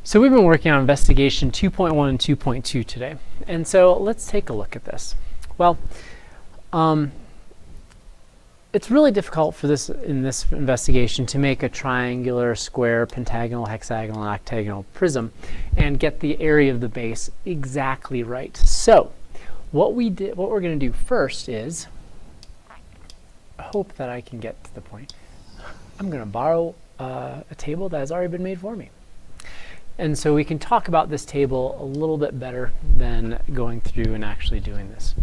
So we've been working on investigation 2.1 and 2.2 today. And so let's take a look at this. Well, it's really difficult for this in this investigation to make a triangular, square, pentagonal, hexagonal, and octagonal prism and get the area of the base exactly right. So what we're going to do first is, I hope that I can get to the point. I'm going to borrow a table that has already been made for me. And so we can talk about this table a little bit better than going through and actually doing this.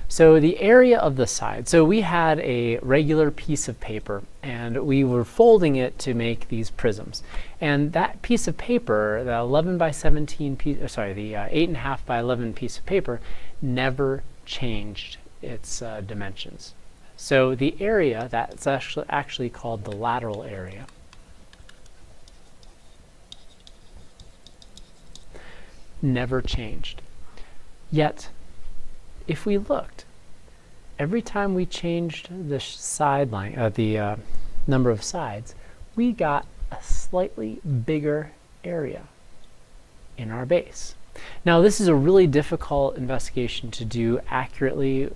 So the area of the side. So we had a regular piece of paper and we were folding it to make these prisms. And that piece of paper, the 11 by 17 piece, the 8.5 by 11 piece of paper, never changed its dimensions. So the area, that's actually called the lateral area. Never changed. Yet, if we looked, every time we changed the sideline, the number of sides, we got a slightly bigger area in our base. Now, this is a really difficult investigation to do accurately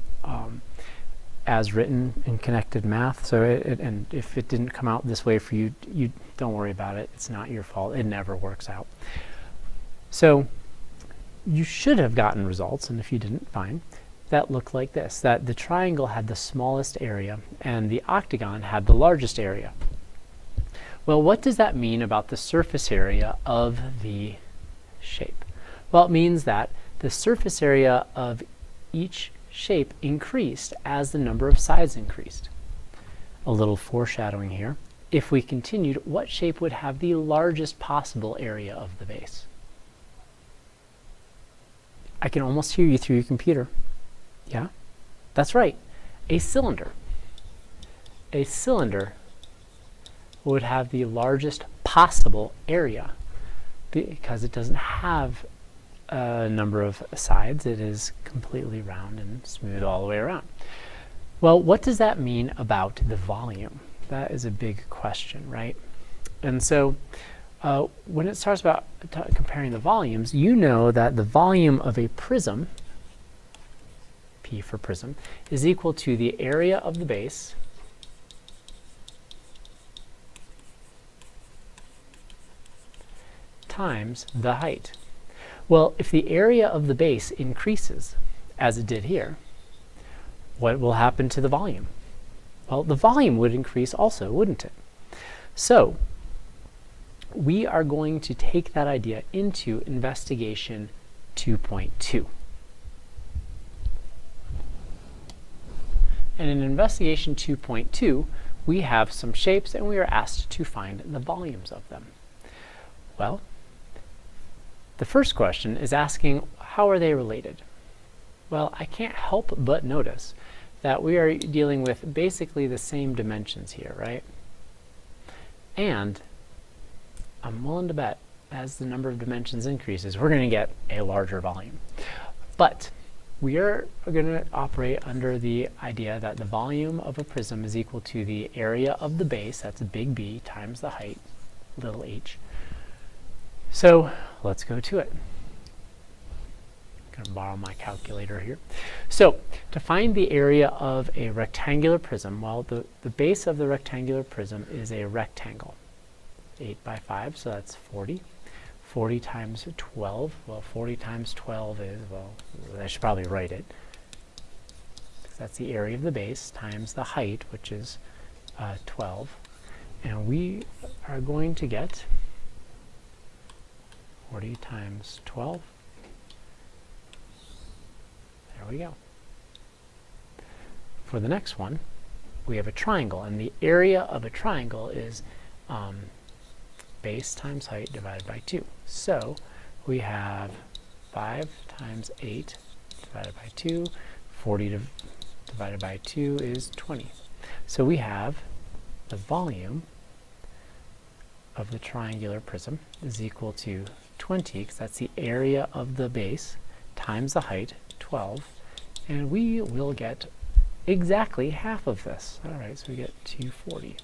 as written in connected math. So, and if it didn't come out this way for you, you don't worry about it. It's not your fault. It never works out. So, you should have gotten results, and if you didn't, fine, that looked like this, that the triangle had the smallest area and the octagon had the largest area. Well, what does that mean about the surface area of the shape? Well, it means that the surface area of each shape increased as the number of sides increased. A little foreshadowing here. If we continued, what shape would have the largest possible area of the base? I can almost hear you through your computer. Yeah, that's right. A cylinder. A cylinder would have the largest possible area because it doesn't have a number of sides. It is completely round and smooth all the way around. Well, what does that mean about the volume? That is a big question, right? And so when it starts about comparing the volumes, you know that the volume of a prism, P for prism, is equal to the area of the base times the height. Well, if the area of the base increases, as it did here, what will happen to the volume? Well, the volume would increase also, wouldn't it? So, we are going to take that idea into investigation 2.2. And in investigation 2.2, we have some shapes and we are asked to find the volumes of them. Well, the first question is asking, how are they related? Well, I can't help but notice that we are dealing with basically the same dimensions here, right? And I'm willing to bet as the number of dimensions increases, we're going to get a larger volume. But we are going to operate under the idea that the volume of a prism is equal to the area of the base, that's a big B, times the height, little h. So let's go to it. I'm going to borrow my calculator here. So to find the area of a rectangular prism, well, the base of the rectangular prism is a rectangle. 8 by 5, so that's 40. 40 times 12, well, 40 times 12 is, well, I should probably write it. That's the area of the base times the height, which is 12. And we are going to get 40 times 12. There we go. For the next one, we have a triangle, and the area of a triangle is base times height divided by 2. So we have 5 times 8 divided by 2. 40 divided by 2 is 20. So we have the volume of the triangular prism is equal to 20, because that's the area of the base, times the height, 12. And we will get exactly half of this. All right, so we get 240.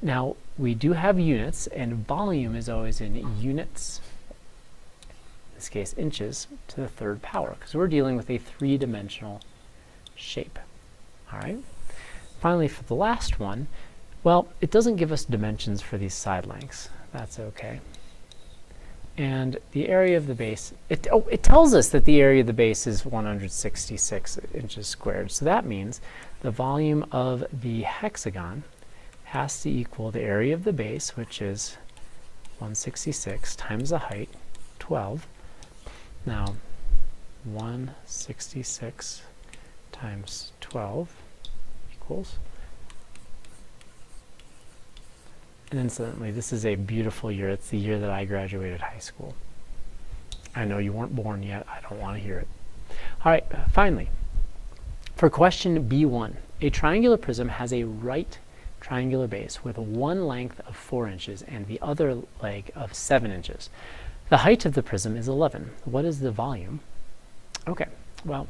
Now, we do have units, and volume is always in units this case inches, to the third power, because we're dealing with a three-dimensional shape. All right. Finally, for the last one, well, it doesn't give us dimensions for these side lengths. That's okay. And the area of the base, it tells us that the area of the base is 166 inches squared. So that means the volume of the hexagon has to equal the area of the base, which is 166 times the height, 12. Now, 166 times 12 equals, and incidentally, this is a beautiful year. It's the year that I graduated high school. I know you weren't born yet. I don't want to hear it. All right, finally, for question B1, a triangular prism has a right triangular base with one length of 4 inches and the other leg of 7 inches. The height of the prism is 11. What is the volume? Okay, well,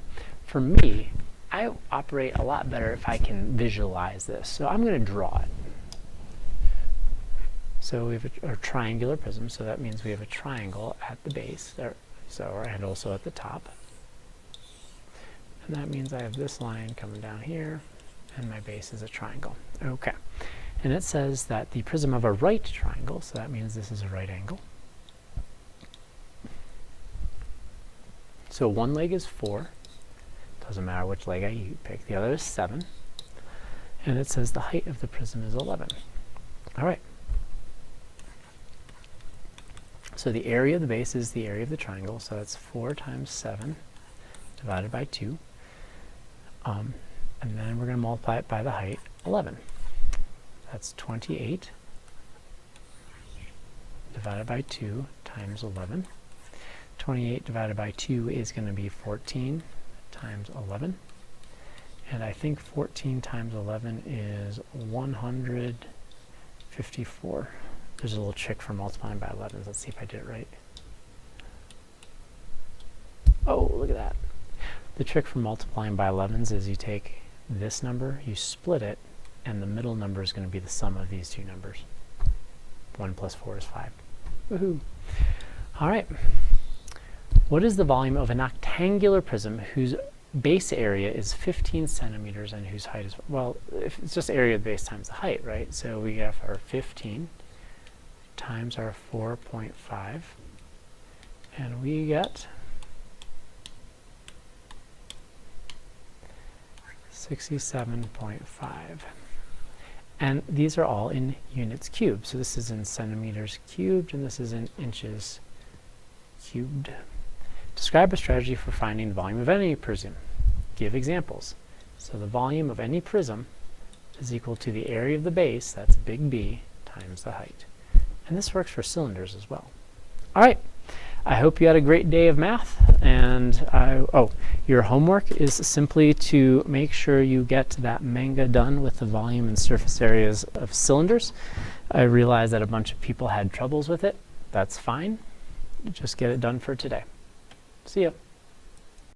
for me, I operate a lot better if I can visualize this. So I'm going to draw it. So we have a triangular prism, so that means we have a triangle at the base, and also at the top. And that means I have this line coming down here, and my base is a triangle. Okay. And it says that the prism of a right triangle, so that means this is a right angle. So one leg is 4. Doesn't matter which leg I pick. The other is 7. And it says the height of the prism is 11. All right. So the area of the base is the area of the triangle, so that's 4 times 7 divided by 2. And then we're going to multiply it by the height, 11. That's 28 divided by 2 times 11. 28 divided by 2 is going to be 14 times 11. And I think 14 times 11 is 154. There's a little trick for multiplying by 11s. Let's see if I did it right. Oh, look at that. The trick for multiplying by 11s is you take this number, you split it, and the middle number is going to be the sum of these two numbers. 1 plus 4 is 5. Woohoo! All right. What is the volume of an octangular prism whose base area is 15 centimeters and whose height is, well, if it's just area of the base times the height, right? So we have our 15 times our 4.5, and we get 67.5. And these are all in units cubed. So this is in centimeters cubed, and this is in inches cubed. Describe a strategy for finding the volume of any prism. Give examples. So the volume of any prism is equal to the area of the base, that's big B, times the height. And this works for cylinders as well. All right. I hope you had a great day of math. And your homework is simply to make sure you get that manga done with the volume and surface areas of cylinders. I realize that a bunch of people had troubles with it. That's fine. Just get it done for today. See ya.